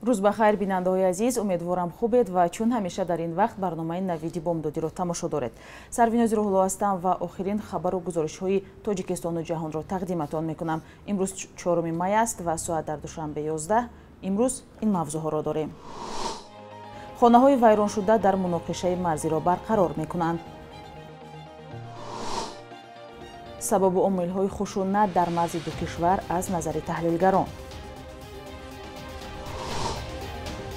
рӯз бахайр бинандаҳои азиз, умедворам хубед ва чун ҳамеша дар ин вақт барномаи навиди бомдодиро тамошо доред. Сарвинози Рӯҳулло ҳастам ва охирин хабару гузоришҳои Тоҷикистону ҷаҳонро тақдиматон мекунам. Имрӯз 4 май аст ва соат дар душанбе 11. Имрӯз ин мавзӯъҳоро дорем. хонаҳои вайроншуда дар муноқишаи марзиро барқарор мекунанд. сабабу омилҳои хушунат дар марзи ду кишвар аз назари таҳлилгарон.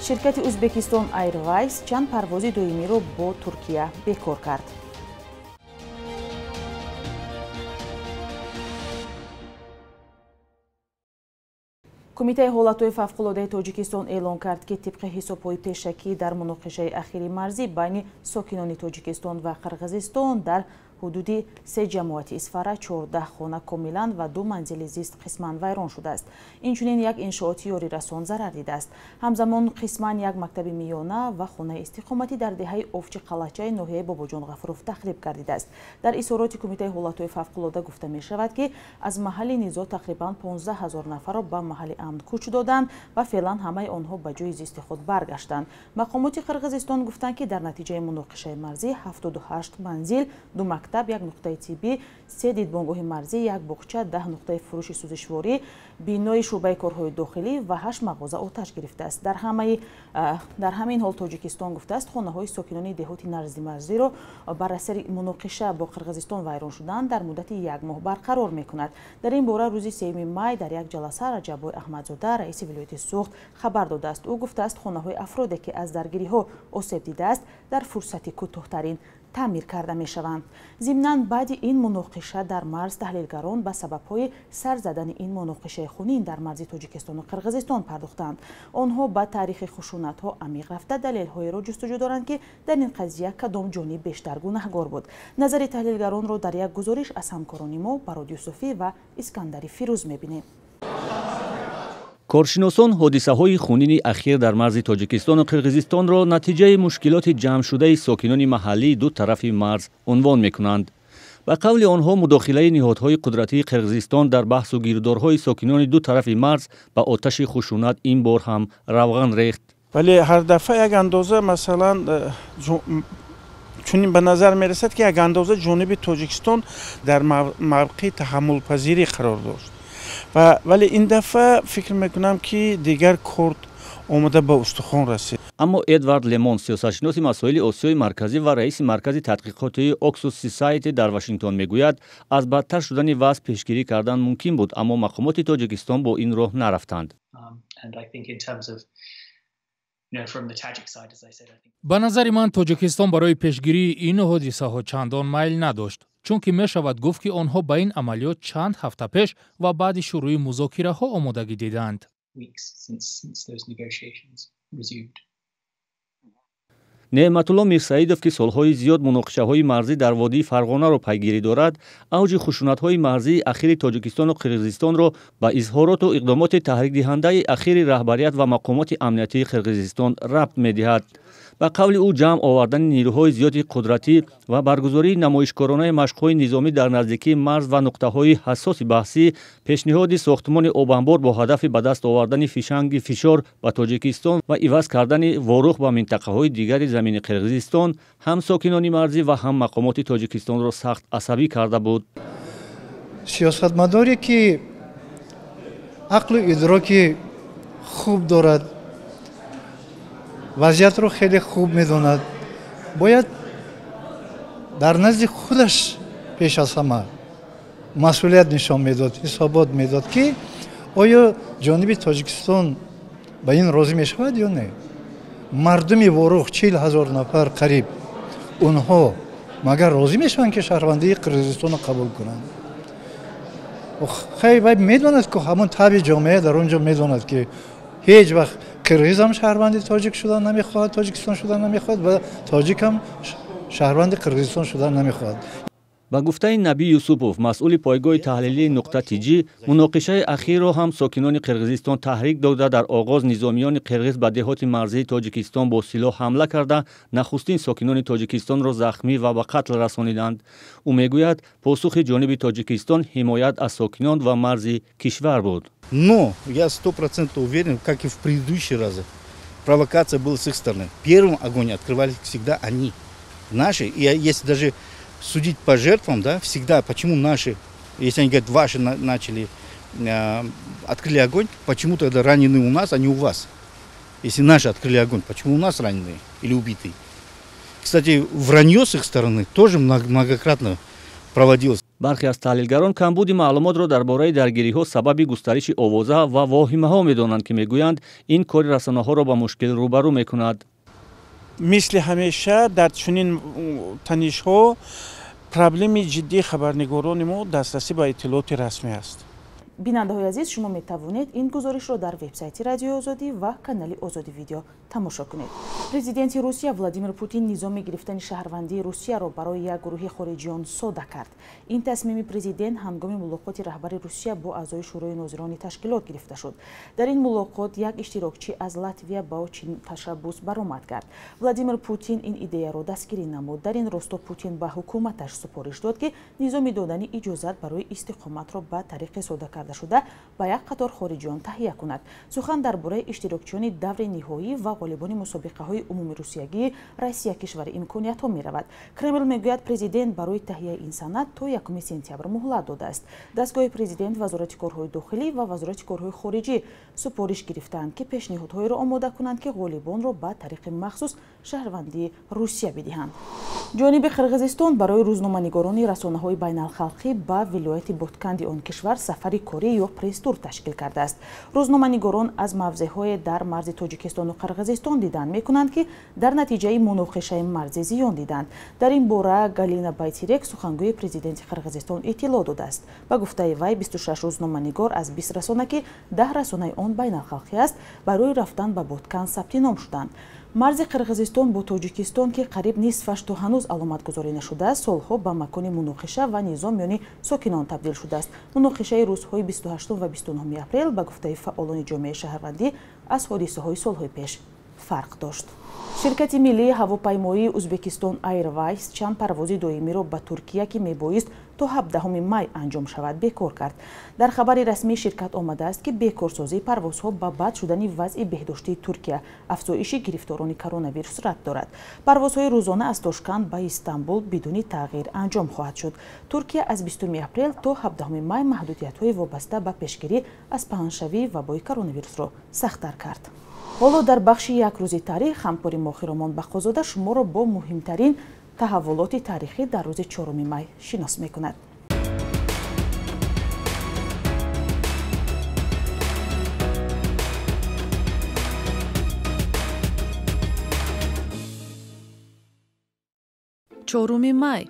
ширкати Узбекистон Airways чанд парвози доимиро бо Туркия бекор кард. кумитаи ҳолатҳои фавқулодаи Тоҷикистон эълон кард, ки тибқи ҳисобҳои пешакӣ дар муноқишаи ахири марзӣ байни сокинони Тоҷикистон ва Қирғизистон дар ҳудуди 3 ҷамоати Исфара 14 хона комилан ва 2 манзили зист қисман вайрон шудааст. Инчунин як иншооти ёрирасон зарар дидааст. Ҳамзамон қисман як мактаби миёна ва хонаи истиқоматӣ дар деҳаи Овчи Қалачаи ноҳияи Бобоҷон Ғафуров тахриб гардидааст. Дар изҳороти кумитаи ҳолатҳои фавқулода гуфта мешавад, ки аз маҳалли низоъ тақрибан 15 000 нафарро ба маҳалли амн кӯч доданд ва феълан ҳамаи онҳо ба ҷои зисти худ баргаштанд. Мақомоти Қирғизистон гуфтанд, ки дар натиҷаи муноқишаи марзӣ 78 манзил, 2 мактаб, 1 нуқтаи тиббӣ, 3 дидбонгоҳи марзӣ, 1 боғча, 10 нуқтаи фурӯши сӯзишворӣ, бинои шӯъбаи корҳои дохилӣ ва 8 мағоза оташ гирифтааст. дар ҳамин ҳол Тоҷикистон гуфтааст, хонаҳои сокинони деҳоти назди марзиро бар асари муноқиша бо Қирғизистон вайрон шудан дар муддати 1 моҳ барқарор мекунад. дар ин бора рӯзи 3 май дар як ҷаласа Раҷаббой Аҳмадзода, раиси вилояти Суғд хабар додааст. ӯ гуфтааст, хонаҳои афроде, ки аз даргириҳо осеб дидааст, дар фурсати кӯтоҳтарин таъмир карда мешаванд. зимнан баъди ин муноқиша дар марз таҳлилгарон ба сабабҳои сар задани ин муноқишаи хунин дар марзи Тоҷикистону Қирғизистон пардохтанд. онҳо ба таърихи хушунатҳо амиқ рафта далелҳоеро ҷустуҷӯ доранд, ки дар ин қазия кадом ҷониб бештар гунаҳгор буд. назари таҳлилгаронро дар як гузориш аз ҳамкорони мо Барод Юсуфӣ ва Искандари Фирӯз мебинем. коршиносон ҳодисаҳои хунини ахир дар марзи Тоҷикистону Қирғизистонро натиҷаи мушкилоти ҷамъшудаи сокинони маҳаллии ду тарафи марз унвон мекунанд. ба қавли онҳо, мудохилаи ниҳодҳои қудратии Қирғизистон дар баҳсу гирдорҳои сокинони ду тарафи марз ба оташи хушунат ин бор ҳам равған рехт. вале ҳар дафъа як андоза масалан чунин ба назар мерасад, ки як андоза ҷониби Тоҷикистон дар мавқеи таҳаммулпазирӣ қарор дошт. вале ин дафъа фикр мекунам, ки дигар корт омада ба устухон расид. аммо Эдвард Лемон, сиёсатшиноси масоили Осиёи марказӣ ва раиси маркази тадқиқоти Oxus Society дар Вашингтон мегӯяд, аз бадтар шудани вазъ пешгирӣ кардан мумкин буд, аммо мақомоти Тоҷикистон бо ин роҳ нарафтанд. ба назари ман Тоҷикистон барои пешгирии ин ҳодисаҳо чандон майл надошт, чунки мешавад гуфт, ки онҳо ба ин амалиёт чанд ҳафта пеш ва баъди шурӯи музокираҳо омодагӣ диданд. неъматулло Мирсаидов, ки солҳои зиёд муноқишаҳои марзӣ дар водии Фарғонаро пайгирӣ дорад, авҷи хушунатҳои марзии ахири Тоҷикистону Қирғизистонро ба изҳороту иқдомоти таҳрикдиҳандаи ахири раҳбарият ва мақомоти амниятии Қирғизистон рабт медиҳад. ба қавли ӯ, ҷамъ овардани нирӯҳои зиёди қудратӣ ва баргузории намоишкоронаи машқҳои низомӣ дар наздикии марз ва нуқтаҳои ҳассоси баҳсӣ, пешниҳоди сохтмони обанбор бо ҳадафи ба даст овардани фишанги фишор ба Тоҷикистон ва иваз кардани ворух ба минтақаҳои дигари замини Қирғизистон ҳам сокинони марзӣ ва ҳам мақомоти Тоҷикистонро сахт асабӣ карда буд. сиёсатмадоре, ки ақлу идроки хуб дорад, вазъиятро хеле хуб медонад, бояд дар назди худаш пеш аз ҳама масъулият нишон медод, ҳисобот медод, ки оё ҷониби Тоҷикистон ба ин розӣ мешавад ё не. мардуми ворух 40 000 нафар қариб, онҳо магар розӣ мешаванд, ки шаҳрвандии Қирғизистонро қабул кунанд? хай вай медонад, ки ҳамон таби ҷомеа дар он ҷо медонад, ки ҳеҷ вақт қирғиз ҳам шаҳрванди тоҷик шудан намехоҳад, Тоҷикистон шудан намехоҳад ва тоҷик ҳам шаҳрванди Қирғизистон шудан намехоҳад. ба гуфтаи Наби Юсупов, масъули пойгоҳи таҳлилии нуқта тиҷӣ, муноқишаи ахирро ҳам сокинони Қирғизистон таҳрик дода, дар оғоз низомиёни қирғиз ба деҳоти марзии Тоҷикистон бо силоҳ ҳамла карда, нахустин сокинони Тоҷикистонро захмӣ ва ба қатл расониданд. ӯ мегӯяд, посухи ҷониби Тоҷикистон ҳимоят аз сокинон ва марзи кишвар буд. Но я 100% уверен, как и в предыдущие разы, провокация была с их стороны. Первым огонь открывали всегда они, наши. И если даже судить по жертвам, да, всегда, почему наши, если они говорят, ваши начали, открыли огонь, почему тогда раненые у нас, а не у вас? Если наши открыли огонь, почему у нас раненые или убитые? Кстати, вранье с их стороны тоже многократно проводилось. бархе аз таҳлилгарон камбуди маълумотро дар бораи даргириҳо сабаби густариши овоза ва воҳимаҳо медонанд, ки мегӯянд ин кори расонаҳоро ба мушкил рӯбарӯ мекунад. мисли ҳамеша дар чунин танишҳо проблеми ҷиддии хабарнигорони мо дастрасӣ ба иттилооти расмӣ аст. бинандаҳои азиз, шумо метавонед ин гузоришро дар вебсайти Радиои Озодӣ ва канали Озоди видео тамошо кунед. Президенти Русия Владимир Путин низоми гирифтани шаҳрвандии Русияро барои як гурӯҳи хориҷиён сода кард. Ин тасмими президент ҳангоми мулоқоти раҳбари Русия бо аъзои шӯрои нозирони ташкилот гирифта шуд. дар ин мулоқот як иштирокчӣ аз Латвия ба чин ташаббус баромад кард. Владимир Путин ин идеяро дастгирӣ намуд. дар ин росто Путин ба ҳукуматаш супориш дод, ки низоми додани иҷозат барои истиқоматро ба тариқи сода карда шуда ба як қатор хориҷиён таҳия кунад. сухан дар бораи иштирокчиёни даври ниҳоӣ ва ғолибони мусобиқаҳои умуми русиягии Россия кишвари имкониятҳо меравад. Кремл мегӯяд президент барои таҳияи ин санад то 1 сентябр муҳлат додааст. дастгоҳи президент, вазорати корҳои дохилӣ ва вазорати корҳои хориҷӣ супориш гирифтанд, ки пешниҳодҳоеро омода кунанд, ки ғолибонро ба тариқи махсус шаҳрвандии Русия бидиҳанд. ҷониби Қирғизистон барои рӯзноманигорони расонаҳои байналхалқӣ ба вилояти Ботканди он кишвар сафари корӣ ё пресс-тур ташкил кардааст. рӯзноманигорон аз мавзеъҳое дар марзи Тоҷикистону Қирғизистон дидан мекунанд, ки дар натиҷаи муноқишаи марзӣ зиён диданд. дар ин бора Галина Байтирек, сухангӯи президенти Қирғизистон, иттилоъ додааст. ба гуфтаи вай 26 рӯзноманигор аз 20 расона, ки 10 расонаи он байналхалқӣ аст, барои рафтан ба Боткан сабти ном шуданд. марзи Қирғизистон бо Тоҷикистон, ки қариб нисфаш то ҳанӯз аломатгузорӣ нашудааст, солҳо ба макони муноқиша ва низом миёни сокинон табдил шудааст. муноқишаи рӯзҳои 28 ва 29 апрел ба гуфтаи фаъолони ҷомеаи шаҳрвандӣ аз ҳодисаҳои солҳои пеш фарқ дошт. ширкати миллии ҳавопаймоии Узбекистон Airways чанд парвози доимиро ба Туркия, ки мебоист то 17 май анҷом шавад, бекор кард. дар хабари расмии ширкат омадааст, ки бекорсозии парвозҳо ба бад шудани вазъи беҳдоштии Туркия афзоиши гирифторони коронавирус рад дорад. парвозҳои рӯзона аз Тошканд ба Истанбул бидуни тағйир анҷом хоҳад шуд. Туркия аз 20 апрел то 17 май маҳдудиятҳои вобаста ба пешгирӣ аз паҳншавии вабои коронавирусро сахттар кард. ҳоло дар бахши як рӯзи таърих ҳамкори мо Хиромон Бақозода шуморо бо муҳимтарин таҳаввулоти таърихӣ дар рӯзи 4 май шинос мекунад. چهارم مای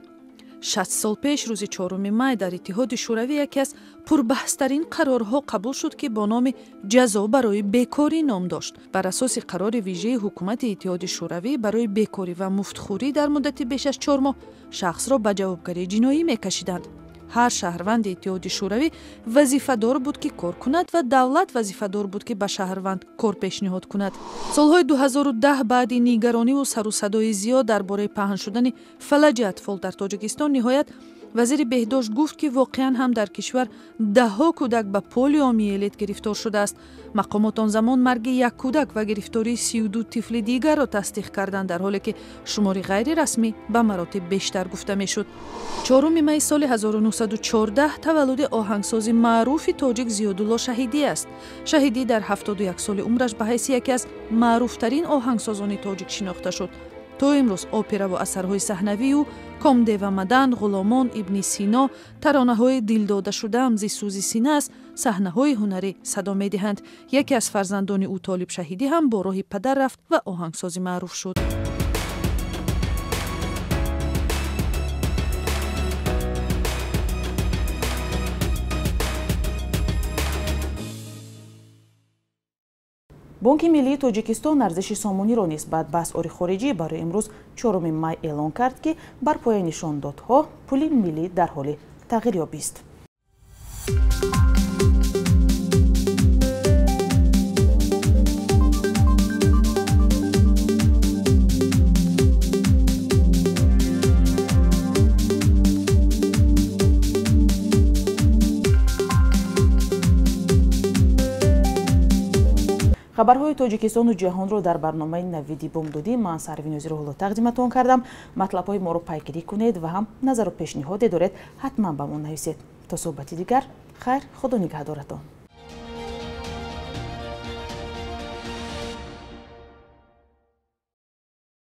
60 سال پیش روز 4 مای در اتحاد شوروی یکی از پربحث‌ترین قرارها قبول شد که با نام جزا برای بیکاری نام داشت. بر اساس قرار ویژه حکومت اتحاد شوروی برای بیکاری و مفتخوری در مدت بیش از 4 ماه شخص را به جوابگری جنایی می‌کشیدند. هر شهروند اتحاد شوروی وظیفه‌دار بود که کار کند و دولت وظیفه‌دار بود که به شهروند کار پیشنهاد کند. سالهای 2010 بعد نگرانی و سر و صدای زیاد درباره پهن شدن فلج اطفال در تاجیکستان نهایت وزیر بهداشت گفت که واقعا هم در کشور ده‌ها کودک به پولیومیلیت گرفتار شده است. مقامات آن زمان مرگ یک کودک و گرفتاری 32 طفل دیگر را تصدیق کردند، در حالی که شماری غیر رسمی به مراتب بیشتر گفته میشد. 4 می سال 1914 تولد آهنگساز معروف تاجیک زیادالله شهیدی است. شهیدی در 71 سال عمرش به حیث یکی از معروفترین آهنگسازان تاجیک شناخته شد. تا امروز اپرا و اثرهای صحنوی او کامده و مدن، غلامان، ابن سینا، ترانه‌های دلداده شده امضی سوزی سینه است، صحنه‌های هنری صدا می‌دهند. یکی از فرزندان او طالب شهیدی هم با راه پدر رفت و آهنگسازی معروف شد. бонки миллии Тоҷикистон арзиши сомониро нисбат ба асъори хориҷӣ барои имрӯз 4 май эълон кард, ки бар пояи нишондодҳо пули миллӣ дар ҳоли тағйирёбист. хабарҳои тоҷикистону ҷаҳонро дар барномаи навиди бомдодӣ ман Сарвинози Рӯҳулло тақдиматон кардам. Матлабҳои моро пайгирӣ кунед ва ҳам назару пешниҳоде доред ҳатман ба мо нависед. То суҳбати дигар, хайр, худо нигаҳдоратон.